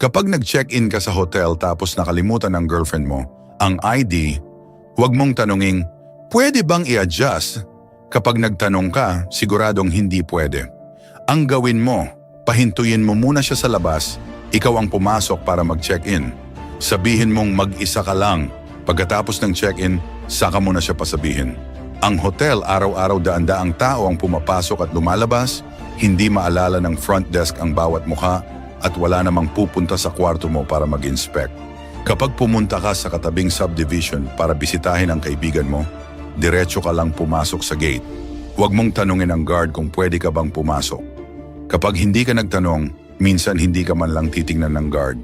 Kapag nag-check-in ka sa hotel tapos nakalimutan ng girlfriend mo ang ID, huwag mong tanunging, pwede bang i-adjust? Kapag nagtanong ka, siguradong hindi pwede. Ang gawin mo, pahintuyin mo muna siya sa labas, ikaw ang pumasok para mag-check-in. Sabihin mong mag-isa ka lang. Pagkatapos ng check-in, saka mo na siya pasabihin. Ang hotel araw-araw daan-daang tao ang pumapasok at lumalabas, hindi maalala ng front desk ang bawat mukha at wala namang pupunta sa kwarto mo para mag-inspect. Kapag pumunta ka sa katabing subdivision para bisitahin ang kaibigan mo, diretso ka lang pumasok sa gate. Huwag mong tanungin ang guard kung pwede ka bang pumasok. Kapag hindi ka nagtanong, minsan hindi ka man lang titingnan ng guard.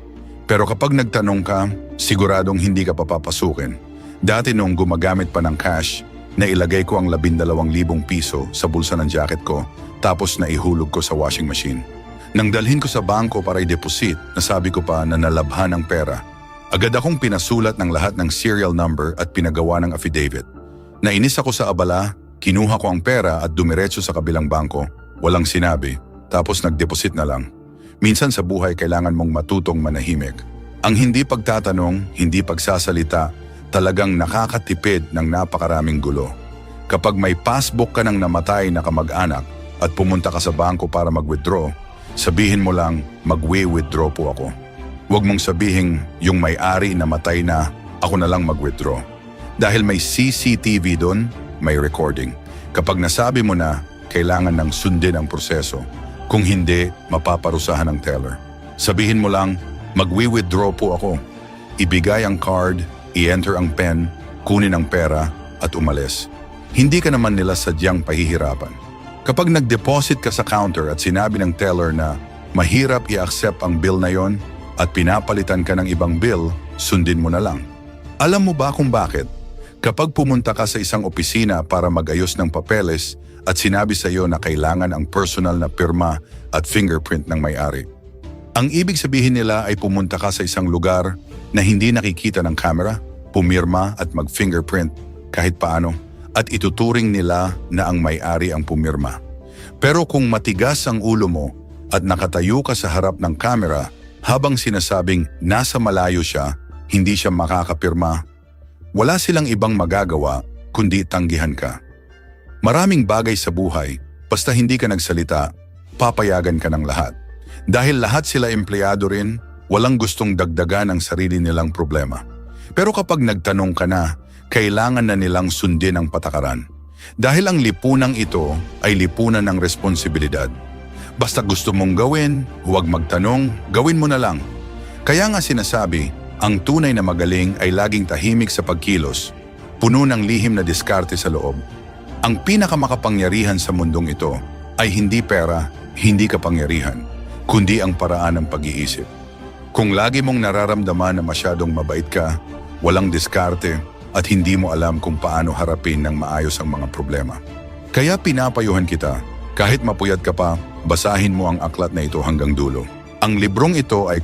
Pero kapag nagtanong ka, siguradong hindi ka papapasukin. Dati nung gumagamit pa ng cash, nailagay ko ang 12,000 piso sa bulsa ng jacket ko tapos naihulog ko sa washing machine. Nang dalhin ko sa bangko para i-deposit, nasabi ko pa na nalabhan ang pera. Agad akong pinasulat ng lahat ng serial number at pinagawa ng affidavit. Nainis ako sa abala, kinuha ko ang pera at dumiretso sa kabilang bangko. Walang sinabi, tapos nag-deposit na lang. Minsan sa buhay kailangan mong matutong manahimik. Ang hindi pagtatanong, hindi pagsasalita, talagang nakakatipid ng napakaraming gulo. Kapag may passbook ka ng namatay na kamag-anak at pumunta ka sa bangko para mag-withdraw, sabihin mo lang, mag-withdraw po ako. Huwag mong sabihin, yung may-ari namatay na, ako na lang mag-withdraw. Dahil may CCTV doon, may recording. Kapag nasabi mo na, kailangan ng sundin ang proseso. Kung hindi, mapaparusahan ng teller. Sabihin mo lang, mag-withdraw po ako. Ibigay ang card, i-enter ang pen, kunin ang pera, at umalis. Hindi ka naman nila sadyang pahihirapan. Kapag nag-deposit ka sa counter at sinabi ng teller na mahirap i-accept ang bill na yon at pinapalitan ka ng ibang bill, sundin mo na lang. Alam mo ba kung bakit? Kapag pumunta ka sa isang opisina para mag-ayos ng papeles at sinabi sa iyo na kailangan ang personal na pirma at fingerprint ng may-ari. Ang ibig sabihin nila ay pumunta ka sa isang lugar na hindi nakikita ng camera, pumirma at mag-fingerprint kahit paano. At ituturing nila na ang may-ari ang pumirma. Pero kung matigas ang ulo mo at nakatayo ka sa harap ng kamera habang sinasabing nasa malayo siya, hindi siya makakapirma, wala silang ibang magagawa kundi tanggihan ka. Maraming bagay sa buhay, basta hindi ka nagsalita, papayagan ka ng lahat. Dahil lahat sila empleyado rin, walang gustong dagdagan ang sarili nilang problema. Pero kapag nagtanong ka na, kailangan na nilang sundin ang patakaran. Dahil ang lipunang ito ay lipunan ng responsibilidad. Basta gusto mong gawin, huwag magtanong, gawin mo na lang. Kaya nga sinasabi, ang tunay na magaling ay laging tahimik sa pagkilos, puno ng lihim na diskarte sa loob. Ang pinakamakapangyarihan sa mundong ito ay hindi pera, hindi kapangyarihan, kundi ang paraan ng pag-iisip. Kung lagi mong nararamdaman na masyadong mabait ka, walang diskarte, at hindi mo alam kung paano harapin ng maayos ang mga problema. Kaya pinapayuhan kita, kahit mapuyat ka pa, basahin mo ang aklat na ito hanggang dulo. Ang librong ito ay